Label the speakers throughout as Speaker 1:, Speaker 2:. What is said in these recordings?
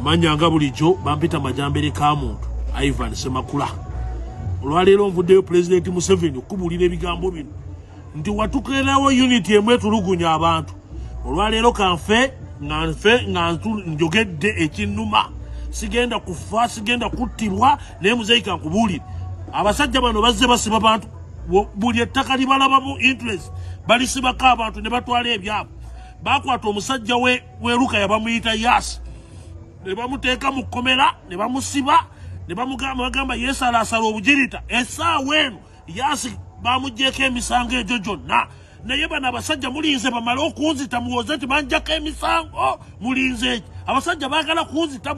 Speaker 1: amanyanga bulijjo bampita majambere ka muntu Ivan Semakula olwaleero nvuddeyo President Museveni okubulira ebigambo bino nti watukeerawo unity emwe tulugunya abantu olwaleero kanfe njogedde ekinnuma sigenda kufa sigenda kuttibwa naye muzeeyi kankubuulire abasajja bano bazze basiba bantu buli ettaka libalabamu interest balisibako abantu ne batwala ebyabo bakwata omusajja weruka yabamuyita Yasi ne bamuteeka mu kkomera ne bamusiba ne bagamba Yesu alasala obujirita essaawa eno Yasi bamugjeeko emisango egyo gyonna naye bano abasajja mulinze bamale okunzita muwoze nti banjako emisango mulinze eki abasajja baagala kunzita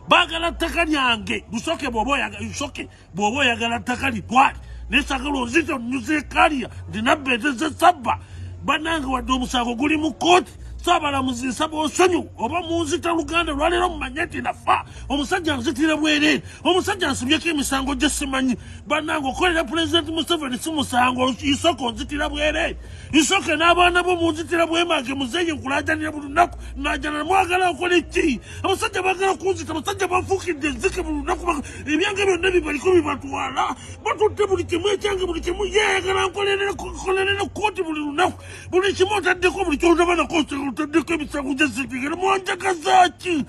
Speaker 1: baagala ttaka lyange lusoke bw'oba oyagala ttaka litwale nesagala onzita onyuzeekaliya ndinabbeteze sabba bannange wadde omusango guli mu kooti saabalamuzi nsaba osonyu oba munzita Luganda lwaleero mumanye nti nafa omusajja nzitira bwereere omusajja nsibyeko emisango gye simanyi bannange okolera President Museveni si musango isoko nzitira bwereere isoke n'abaana bo munzitira bwemage muzeeyi nkulajanira buli lunaku najana mwagala okola ki abasajja baagala kunzita abasajja banfuukidde enzike buli lunaku ebyange byonna bibaliko bibatwala batutte buli kimu ekyange buli kimu yeeyagala nkolerera kooti buli lunaku buli kimu otaddeko buli kyolunabanako otandika emisango gyesipigere munjagazaki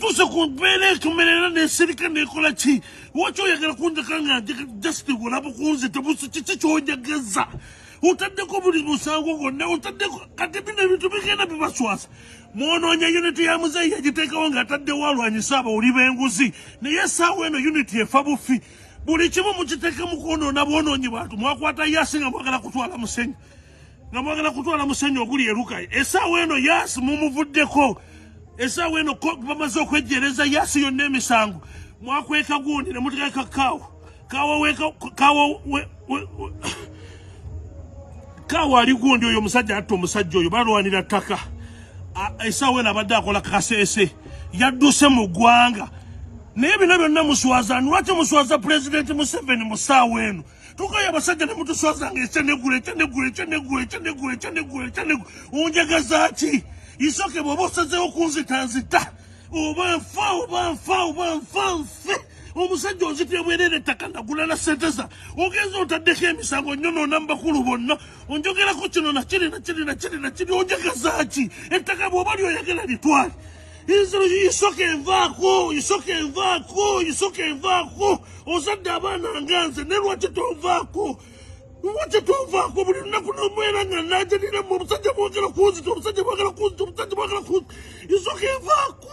Speaker 1: tuuse ku mbeera ekumerera nesirika nekola ki waki oyagala kunjaka nga just olaba kunzita kiki kyonjagaza otaddeko buli musango gonna otaddeko kati bino ebintu bigenda bibaswasa mwononya unity ya muzeeyi yagiteekawo ng'ataddewo alwanyisa abawuli b'enguzi naye essaawa eno unity efa bufi buli kimu mukiteeka mu kwonoona bwonoonyi bantu mwakwata Yasi nga mwagala kutwala musenyu oguli erukaye essaawa eno Yasi mumuvuddeko essaawa eno bamaze okwejjereza Yasi yonna emisango mwakweka gundi ne muteeka kaawa ali gundi oyo omusajja atta omusajja oyo balwanira ttaka essaawa eno abadde akola kaseese yadduse mu ggwanga naye bino byonna muswaza lwaki muswaza President Museveni mu ssaawa eno tukayo abasajja ne mutuswaza nga ekyanegula onjagaza ki isoke bw'oba osazeewo kunzitanzita oba nfa nfe omusajja onzitira bwereere ettaka nagula na ssente za ogenza otaddeko emisango nyonoona mu bakulu bonna onjogerako kino nakiri onjagaza ki ettaka bw'oba lyoyagala litwale isoke envaako ozadde abaana nga nze ne lwaki tonvaako buli lunaku nomwera nga najanira mu omusajja mwagala kunzita isoke envaako